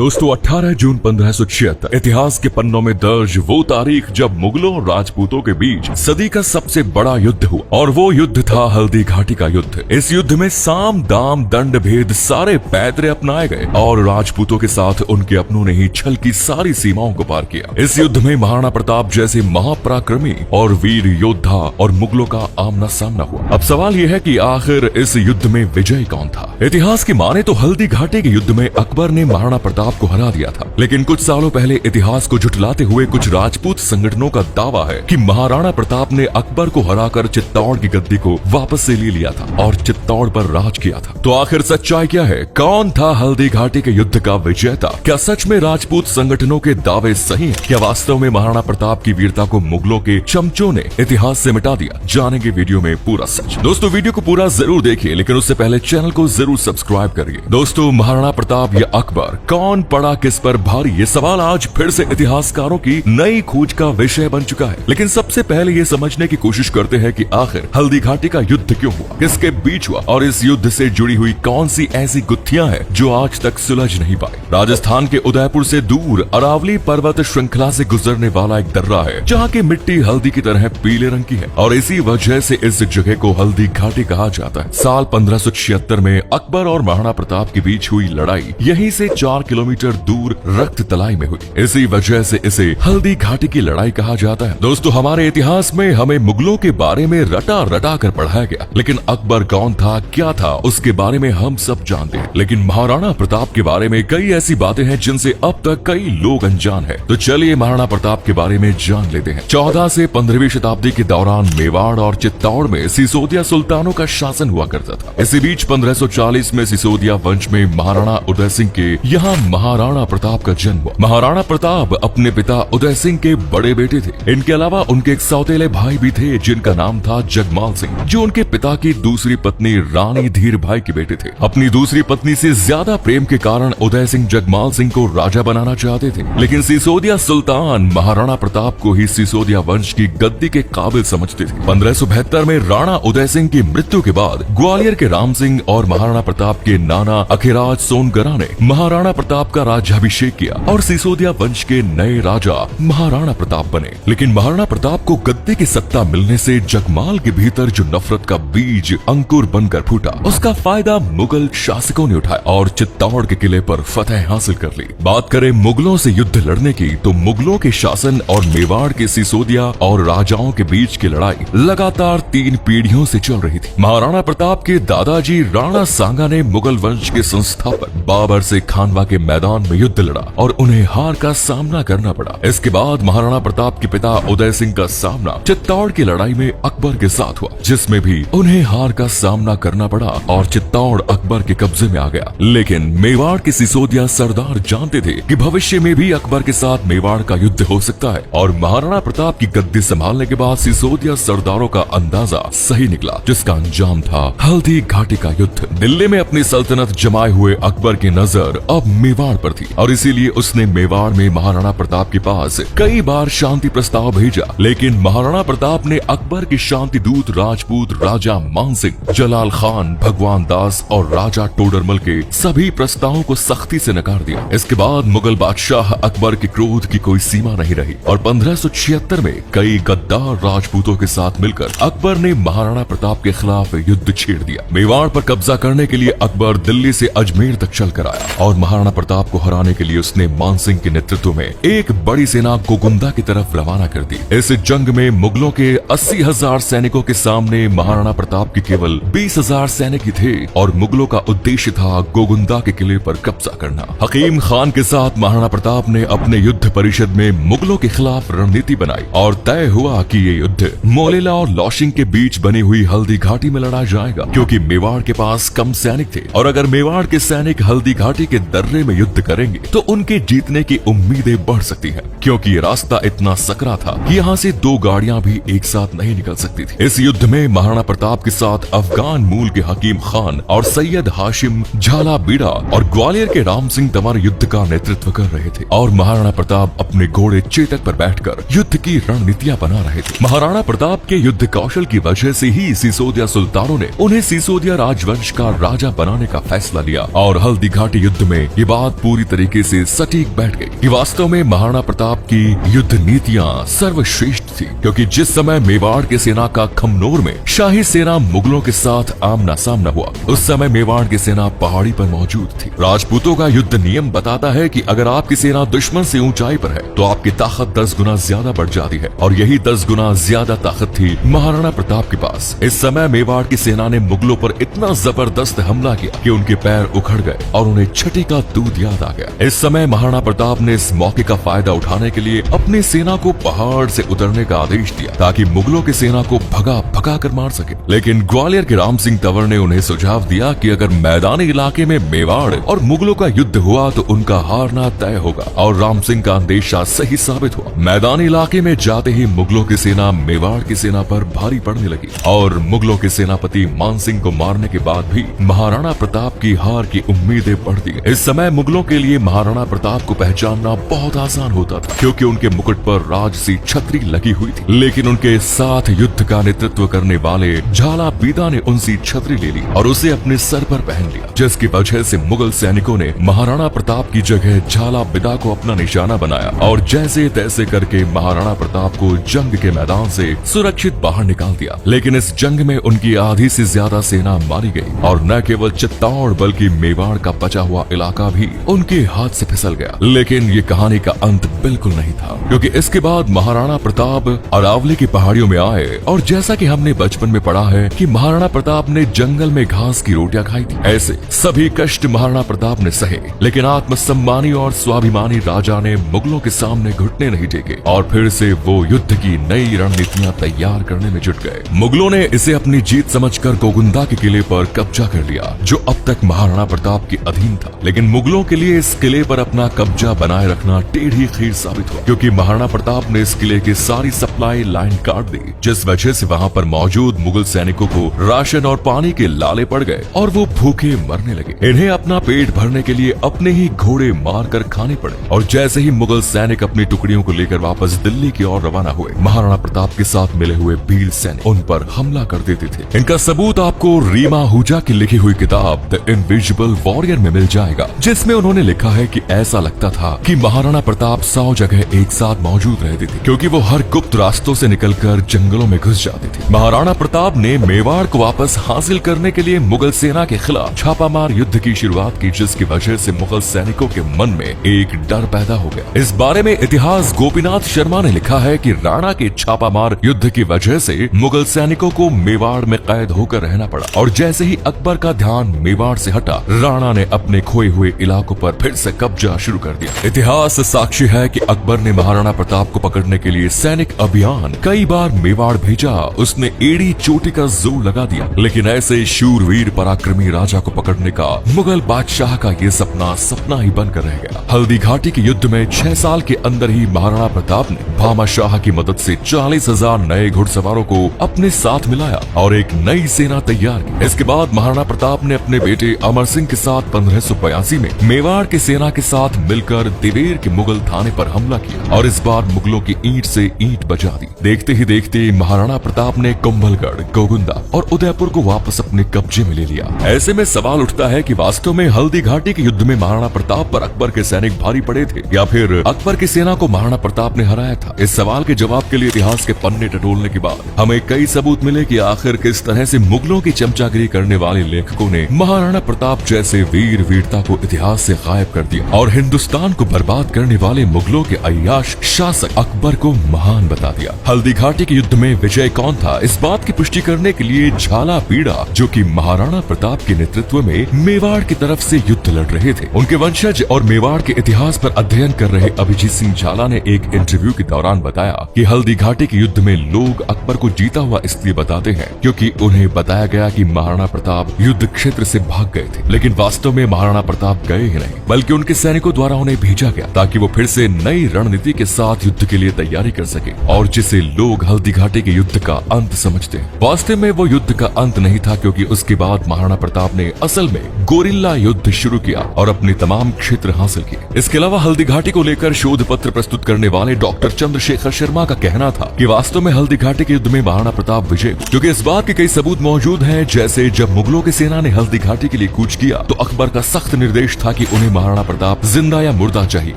दोस्तों 18 जून 1576 इतिहास के पन्नों में दर्ज वो तारीख जब मुगलों और राजपूतों के बीच सदी का सबसे बड़ा युद्ध हुआ और वो युद्ध था हल्दी घाटी का युद्ध। इस युद्ध में साम दाम दंड भेद सारे पैतरे अपनाए गए और राजपूतों के साथ उनके अपनों ने ही छल की सारी सीमाओं को पार किया। इस युद्ध में महाराणा प्रताप जैसे महापराक्रमी और वीर योद्धा और मुगलों का आमना सामना हुआ। अब सवाल यह है कि आखिर इस युद्ध में विजय कौन था। इतिहास की माने तो हल्दी घाटी के युद्ध में अकबर ने महाराणा प्रताप को हरा दिया था, लेकिन कुछ सालों पहले इतिहास को झुठलाते हुए कुछ राजपूत संगठनों का दावा है कि महाराणा प्रताप ने अकबर को हराकर चित्तौड़ की गद्दी को वापस से ले लिया था और चित्तौड़ पर राज किया था। तो आखिर सच्चाई क्या है? कौन था हल्दी घाटी के युद्ध का विजेता? क्या सच में राजपूत संगठनों के दावे सही हैं? क्या वास्तव में महाराणा प्रताप की वीरता को मुगलों के चमचों ने इतिहास से मिटा दिया? जानेंगे वीडियो में पूरा सच। दोस्तों वीडियो को पूरा जरूर देखिए, लेकिन उससे पहले चैनल को जरूर सब्सक्राइब करिए। दोस्तों महाराणा प्रताप या अकबर, कौन पड़ा किस पर भारी? ये सवाल आज फिर से इतिहासकारों की नई खोज का विषय बन चुका है। लेकिन सबसे पहले ये समझने की कोशिश करते हैं कि आखिर हल्दी घाटी का युद्ध क्यों हुआ, किसके बीच हुआ और इस युद्ध से जुड़ी हुई कौन सी ऐसी गुत्थियां हैं जो आज तक सुलझ नहीं पाई। राजस्थान के उदयपुर से दूर अरावली पर्वत श्रृंखला से गुजरने वाला एक दर्रा है जहाँ की मिट्टी हल्दी की तरह पीले रंग की है और इसी वजह से इस जगह को हल्दी घाटी कहा जाता है। साल 1576 में अकबर और महाराणा प्रताप के बीच हुई लड़ाई यहीं से 4 किलोमीटर दूर रक्त तलाई में हुई। इसी वजह से इसे हल्दी घाटी की लड़ाई कहा जाता है। दोस्तों हमारे इतिहास में हमें मुगलों के बारे में रटा रटा कर पढ़ाया गया, लेकिन अकबर कौन था, क्या था, उसके बारे में हम सब जानते हैं। लेकिन महाराणा प्रताप के बारे में कई ऐसी बातें हैं जिनसे अब तक कई लोग अनजान हैं। तो चलिए महाराणा प्रताप के बारे में जान लेते हैं। 14 से 15वीं शताब्दी के दौरान मेवाड़ और चित्तौड़ में सिसोदिया सुल्तानों का शासन हुआ करता था। इसी बीच 1540 में सिसोदिया वंश में महाराणा उदय सिंह के यहाँ महाराणा प्रताप का जन्म हुआ। महाराणा प्रताप अपने पिता उदय सिंह के बड़े बेटे थे। इनके अलावा उनके एक सौतेले भाई भी थे जिनका नाम था जगमाल सिंह, जो उनके पिता की दूसरी पत्नी रानी धीर भाई के बेटे थे। अपनी दूसरी पत्नी से ज्यादा प्रेम के कारण उदय सिंह जगमाल सिंह को राजा बनाना चाहते थे, लेकिन सिसोदिया सुल्तान महाराणा प्रताप को ही सिसोदिया वंश की गद्दी के काबिल समझते थे। 1572 में राणा उदय सिंह की मृत्यु के बाद ग्वालियर के राम सिंह और महाराणा प्रताप के नाना अखिराज सोनगरा ने महाराणा प्रताप का राज्याभिषेक किया और सिसोदिया वंश के नए राजा महाराणा प्रताप बने। लेकिन महाराणा प्रताप को गद्दी की सत्ता मिलने से जगमाल के भीतर जो नफरत का बीज अंकुर बनकर फूटा, उसका फायदा मुगल शासकों ने उठाया और चित्तौड़ के किले पर फतह हासिल कर ली। बात करें मुगलों से युद्ध लड़ने की, तो मुगलों के शासन और मेवाड़ के सिसोदिया और राजाओं के बीच की लड़ाई लगातार 3 पीढ़ियों से चल रही थी। महाराणा प्रताप के दादाजी राणा सांगा ने मुगल वंश के संस्थापक बाबर से खानवा के मैदान में युद्ध लड़ा और उन्हें हार का सामना करना पड़ा। इसके बाद महाराणा प्रताप के पिता उदय सिंह का सामना चित्तौड़ की लड़ाई में अकबर के साथ हुआ, जिसमें भी उन्हें हार का सामना करना पड़ा और चित्तौड़ अकबर के कब्जे में आ गया। लेकिन मेवाड़ के सिसोदिया सरदार जानते थे कि भविष्य में भी अकबर के साथ मेवाड़ का युद्ध हो सकता है और महाराणा प्रताप की गद्दी संभालने के बाद सिसोदिया सरदारों का अंदाजा सही निकला, जिसका अंजाम था हल्दी घाटी का युद्ध। दिल्ली में अपनी सल्तनत जमाए हुए अकबर की नजर अब मेवाड़ पर थी और इसीलिए उसने मेवाड़ में महाराणा प्रताप के पास कई बार शांति प्रस्ताव भेजा, लेकिन महाराणा प्रताप ने अकबर के शांति दूत राजपूत राजा मान सिंह, जलाल खान, भगवान दास और राजा टोडरमल के सभी प्रस्तावों को सख्ती से नकार दिया। इसके बाद मुगल बादशाह अकबर के क्रोध की कोई सीमा नहीं रही और 1576 में कई गद्दार राजपूतों के साथ मिलकर अकबर ने महाराणा प्रताप के खिलाफ युद्ध छेड़ दिया। मेवाड़ पर कब्जा करने के लिए अकबर दिल्ली से अजमेर तक चल कर आया और महाराणा प्रताप को हराने के लिए उसने मान सिंह के नेतृत्व में एक बड़ी सेना गोगुंदा की तरफ रवाना कर दी। इस जंग में मुगलों के 80,000 सैनिकों के सामने महाराणा प्रताप के केवल 20,000 सैनिक ही थे और मुगलों का उद्देश्य था गोगुंदा के किले पर कब्जा करना। हकीम खान के साथ महाराणा प्रताप ने अपने युद्ध परिषद में मुगलों के खिलाफ रणनीति बनाई और तय हुआ कि ये युद्ध मोलेला और लौशिंग के बीच बनी हुई हल्दी घाटी में लड़ा जाएगा, क्योंकि मेवाड़ के पास कम सैनिक थे और अगर मेवाड़ के सैनिक हल्दी घाटी के दर्रे में युद्ध करेंगे तो उनके जीतने की उम्मीदें बढ़ सकती हैं, क्योंकि ये रास्ता इतना सकरा था कि यहाँ से 2 गाड़ियां भी एक साथ नहीं निकल सकती थी। इस युद्ध में महाराणा प्रताप के साथ अफगान मूल के हकीम खान और सैयद हाशिम झाला बीड़ा और ग्वालियर के राम सिंह तंवर युद्ध का नेतृत्व कर रहे थे और महाराणा प्रताप अपने घोड़े चेतक पर बैठकर युद्ध की रणनीतियां बना रहे थे। महाराणा प्रताप के युद्ध कौशल की वजह से ही सिसोदिया सुल्तानों ने उन्हें सिसोदिया राजवंश का राजा बनाने का फैसला लिया और हल्दी घाटी युद्ध में ये बात बात पूरी तरीके से सटीक बैठ गई कि वास्तव में महाराणा प्रताप की युद्ध नीतियां सर्वश्रेष्ठ थी, क्योंकि जिस समय मेवाड़ की सेना का खमनोर में शाही सेना मुगलों के साथ आमना सामना हुआ, उस समय मेवाड़ की सेना पहाड़ी पर मौजूद थी। राजपूतों का युद्ध नियम बताता है कि अगर आपकी सेना दुश्मन से ऊंचाई पर है तो आपकी ताकत 10 गुना ज्यादा बढ़ जाती है, और यही 10 गुना ज्यादा ताकत थी महाराणा प्रताप के पास। इस समय मेवाड़ की सेना ने मुगलों पर इतना जबरदस्त हमला किया कि उनके पैर उखड़ गए और उन्हें छठी का दूध याद आ गया। इस समय महाराणा प्रताप ने इस मौके का फायदा उठाने के लिए अपनी सेना को पहाड़ से उतरने का आदेश दिया ताकि मुगलों की सेना को भगा भगा कर मार सके। लेकिन ग्वालियर के राम सिंह तंवर ने उन्हें सुझाव दिया कि अगर मैदानी इलाके में मेवाड़ और मुगलों का युद्ध हुआ तो उनका हारना तय होगा, और राम सिंह का अंदेशा सही साबित हुआ। मैदानी इलाके में जाते ही मुगलों की सेना मेवाड़ की सेना पर भारी पड़ने लगी, और मुगलों के सेनापति मान सिंह को मारने के बाद भी महाराणा प्रताप की हार की उम्मीदें बढ़ती गईं। इस समय मुगलों के लिए महाराणा प्रताप को पहचानना बहुत आसान होता था, क्योंकि उनके मुकुट पर राजसी छतरी लगी हुई थी। लेकिन उनके साथ युद्ध का नेतृत्व करने वाले झाला बीदा ने उनसी छतरी ले ली और उसे अपने सर पर पहन लिया, जिसकी वजह से मुगल सैनिकों ने महाराणा प्रताप की जगह झाला बीदा को अपना निशाना बनाया और जैसे तैसे करके महाराणा प्रताप को जंग के मैदान से सुरक्षित बाहर निकाल दिया। लेकिन इस जंग में उनकी आधी से ज्यादा सेना मारी गई, और न केवल चित्तौड़ बल्कि मेवाड़ का बचा हुआ इलाका भी उनके हाथ से फिसल गया। लेकिन ये कहानी का अंत बिल्कुल नहीं था, क्योंकि इसके बाद महाराणा प्रताप अरावली की पहाड़ियों में आए, और जैसा कि हमने बचपन में पढ़ा है कि महाराणा प्रताप ने जंगल में घास की रोटियां खाई थी, ऐसे सभी कष्ट महाराणा प्रताप ने सहे। लेकिन आत्मसम्मानी और स्वाभिमानी राजा ने मुगलों के सामने घुटने नहीं टेके, और फिर से वो युद्ध की नई रणनीतियां तैयार करने में जुट गए। मुगलों ने इसे अपनी जीत समझकर गोगुंदा के किले पर कब्जा कर लिया, जो अब तक महाराणा प्रताप के अधीन था। लेकिन मुगलों के लिए इस किले पर अपना कब्जा बनाए रखना टेढ़ी खीर साबित हुआ, क्योंकि महाराणा प्रताप ने इस किले की सारी सप्लाई लाइन काट दी, जिस वजह से वहां पर मौजूद मुगल सैनिकों को राशन और पानी के लाले पड़ गए और वो भूखे मरने लगे। इन्हें अपना पेट भरने के लिए अपने ही घोड़े मारकर खाने पड़े, और जैसे ही मुगल सैनिक अपनी टुकड़ियों को लेकर वापस दिल्ली की ओर रवाना हुए, महाराणा प्रताप के साथ मिले हुए वीर सैनिक उन पर हमला कर देते थे। इनका सबूत आपको रीमा आहूजा की लिखी हुई किताब द इनविजिबल वॉरियर में मिल जाएगा, जिसमें उन्होंने लिखा है कि ऐसा लगता था कि महाराणा प्रताप 100 जगह एक साथ मौजूद रहते थे, क्योंकि वो हर गुप्त रास्तों से निकलकर जंगलों में घुस जाते थे। महाराणा प्रताप ने मेवाड़ को वापस हासिल करने के लिए मुगल सेना के खिलाफ छापामार युद्ध की शुरुआत की, जिसकी वजह से मुगल सैनिकों के मन में एक डर पैदा हो गया। इस बारे में इतिहास गोपीनाथ शर्मा ने लिखा है कि राणा के छापामार युद्ध की वजह से मुगल सैनिकों को मेवाड़ में कैद होकर रहना पड़ा, और जैसे ही अकबर का ध्यान मेवाड़ से हटा, राणा ने अपने खोए हुए इलाकों पर फिर से कब्जा शुरू कर दिया। इतिहास साक्षी है कि अकबर ने महाराणा प्रताप को पकड़ने के लिए सैनिक अभियान कई बार मेवाड़ भेजा। उसने एड़ी चोटी का जोर लगा दिया, लेकिन ऐसे शूरवीर पराक्रमी राजा को पकड़ने का मुगल बादशाह का ये सपना ही बनकर रह गया। हल्दी घाटी के युद्ध में 6 साल के अंदर ही महाराणा प्रताप ने भामा शाह की मदद से 40,000 नए घुड़सवारों को अपने साथ मिलाया और एक नई सेना तैयार की। इसके बाद महाराणा प्रताप ने अपने बेटे अमर सिंह के साथ 1582 में मेवाड़ की सेना के साथ मिलकर दिवेर के मुगल थाने पर हमला किया, और इस बार मुगलों की ईंट से ईंट बजा दी। देखते ही देखते महाराणा प्रताप ने कुंभलगढ़, गोगुंदा और उदयपुर को वापस अपने कब्जे में ले लिया। ऐसे में सवाल उठता है कि वास्तव में हल्दी घाटी के युद्ध में महाराणा प्रताप पर अकबर के सैनिक भारी पड़े थे, या फिर अकबर की सेना को महाराणा प्रताप ने हराया था। इस सवाल के जवाब के लिए इतिहास के पन्ने टटोलने के बाद हमें कई सबूत मिले कि आखिर किस तरह से मुगलों की चमचागिरी करने वाले लेखकों ने महाराणा प्रताप जैसे वीरता को इतिहास से गायब कर दिया, और हिंदुस्तान को बर्बाद करने वाले मुगलों के अय्याश शासक अकबर को महान बता दिया। हल्दी घाटी के युद्ध में विजय कौन था, इस बात की पुष्टि करने के लिए झाला बीड़ा, जो कि महाराणा प्रताप के नेतृत्व में मेवाड़ की तरफ से युद्ध लड़ रहे थे, उनके वंशज और मेवाड़ के इतिहास पर अध्ययन कर रहे अभिजीत सिंह झाला ने एक इंटरव्यू के दौरान बताया कि हल्दी घाटी के युद्ध में लोग अकबर को जीता हुआ इसलिए बताते हैं क्योंकि उन्हें बताया गया कि महाराणा प्रताप युद्ध क्षेत्र से भाग गए थे। लेकिन वास्तव में महाराणा प्रताप गए ही नहीं, बल्कि उनके सैनिकों द्वारा उन्हें भेजा गया ताकि वो फिर से नई रणनीति के साथ युद्ध के लिए तैयारी कर सके, और जिसे लोग हल्दी घाटी के युद्ध का अंत समझते हैं। वास्तव में वो युद्ध का अंत नहीं था, क्योंकि उसके बाद महाराणा प्रताप ने असल में गोरिल्ला युद्ध शुरू किया और अपने तमाम क्षेत्र हासिल किए। इसके अलावा हल्दी घाटी को लेकर शोध पत्र प्रस्तुत करने वाले डॉक्टर चंद्रशेखर शर्मा का कहना था कि वास्तव में हल्दी घाटी के युद्ध में महाराणा प्रताप विजय हुए, क्योंकि इस बात के कई सबूत मौजूद हैं। जैसे जब मुगलों की सेना ने हल्दी घाटी के लिए कूच किया तो अकबर का सख्त निर्देश था कि उन्हें महाराणा प्रताप जिंदा या मुर्दा चाहिए,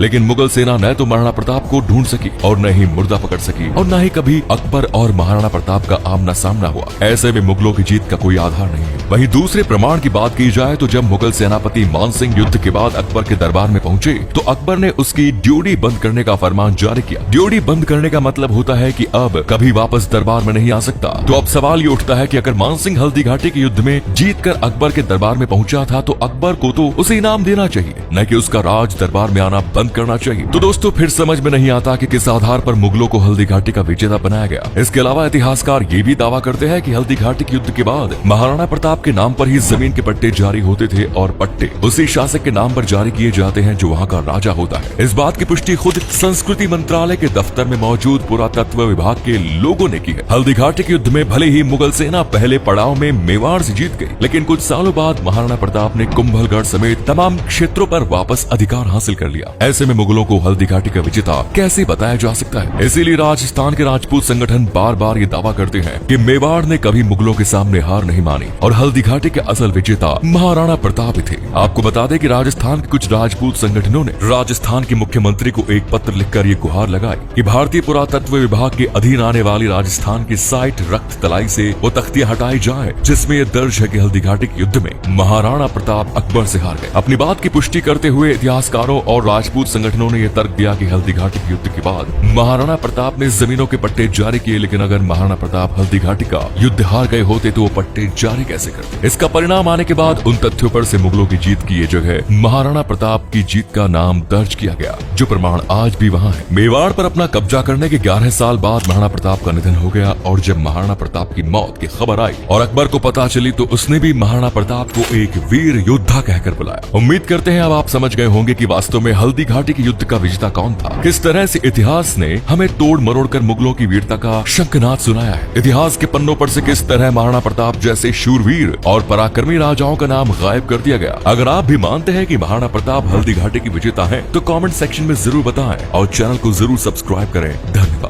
लेकिन मुगल सेना न तो महाराणा प्रताप को ढूंढ सकी और न ही मुर्दा पकड़ सकी और न ही कभी अकबर और महाराणा प्रताप का आमना सामना हुआ। ऐसे में मुगलों की जीत का कोई आधार नहीं है। वहीं दूसरे प्रमाण की बात की जाए तो जब मुगल सेनापति मान सिंह युद्ध के बाद अकबर के दरबार में पहुंचे तो अकबर ने उसकी ड्योढ़ी बंद करने का फरमान जारी किया। ड्योढ़ी बंद करने का मतलब होता है कि अब कभी वापस दरबार में नहीं आ सकता। तो अब सवाल ये उठता है कि अगर मान सिंह हल्दी घाटी के युद्ध में जीतकर अकबर के दरबार में पहुंचा था तो अकबर को तो उसे इनाम देना चाहिए, न कि उसका राज दरबार में आना बंद करना चाहिए। तो दोस्तों फिर समझ में नहीं आता कि किस आधार पर मुगलों को हल्दी घाटी का विजेता बनाया गया। इसके अलावा इतिहासकार ये भी दावा करते हैं कि हल्दी घाटी के युद्ध के बाद महाराणा प्रताप के नाम पर ही जमीन के पट्टे जारी होते थे और पट्टे उसी शासक के नाम पर जारी किए जाते हैं जो वहाँ का राजा होता है। इस बात की पुष्टि खुद संस्कृति मंत्रालय के दफ्तर में मौजूद पुरातत्व विभाग के लोगों ने की है। हल्दी घाटी के युद्ध में भले ही मुगल सेना पहले पड़ाव में मेवाड़ से जीत गई, लेकिन कुछ सालों बाद महाराणा प्रताप ने कुंभलगढ़ समेत तमाम क्षेत्रों पर वापस अधिकार हासिल कर लिया। ऐसे में मुगलों को हल्दी घाटी का विजेता कैसे बताया जा सकता है? इसीलिए राजस्थान के राजपूत संगठन बार बार ये दावा करते हैं कि मेवाड़ ने कभी मुगलों के सामने हार नहीं मानी और हल्दी घाटी के असल विजेता महाराणा प्रताप ही थे। आपको बता दें कि राजस्थान के कुछ राजपूत संगठनों ने राजस्थान के मुख्यमंत्री को एक पत्र लिखकर ये गुहार लगाई कि भारतीय पुरातत्व विभाग के अधीन आने वाली राजस्थान की साइट रक्त तलाई से वो तख्तियां हटाई जाए जिसमें यह दर्ज है कि हल्दी घाटी के युद्ध में महाराणा प्रताप अकबर से हार गए। अपनी बात की पुष्टि करते हुए इतिहासकारों और राजपूत संगठनों ने यह तर्क दिया कि हल्दी घाटी के युद्ध के बाद महाराणा प्रताप ने जमीनों के पट्टे जारी किए, लेकिन अगर महाराणा प्रताप हल्दी घाटी का युद्ध हार गए होते तो वो पट्टे जारी कैसे करते? इसका परिणाम आने के बाद उन तथ्यों पर से मुगलों की जीत की ये जगह महाराणा प्रताप की जीत का नाम दर्ज किया गया, जो प्रमाण आज भी वहाँ है। मेवाड़ पर अपना कब्जा करने के 11 साल बाद महाराणा प्रताप का निधन हो गया और जब महाराणा प्रताप की मौत की खबर आई और अकबर को पता चली तो उसने भी महाराणा प्रताप को एक वीर योद्धा कहकर बुलाया। उम्मीद करते हैं अब आप समझ गए होंगे कि वास्तव में हल्दी घाटी के युद्ध का विजेता कौन था। किस तरह से इतिहास ने हमें तोड़ मरोड़ कर मुगलों की वीरता का शंखनाद सुनाया है। इतिहास के पन्नों पर से किस तरह महाराणा प्रताप जैसे शूरवीर और पराक्रमी राजाओं का नाम गायब कर दिया गया। अगर आप भी मानते हैं कि महाराणा प्रताप हल्दी घाटी की विजेता है तो कमेंट सेक्शन में जरूर बताएं और चैनल को जरूर सब्सक्राइब करें। धन्यवाद।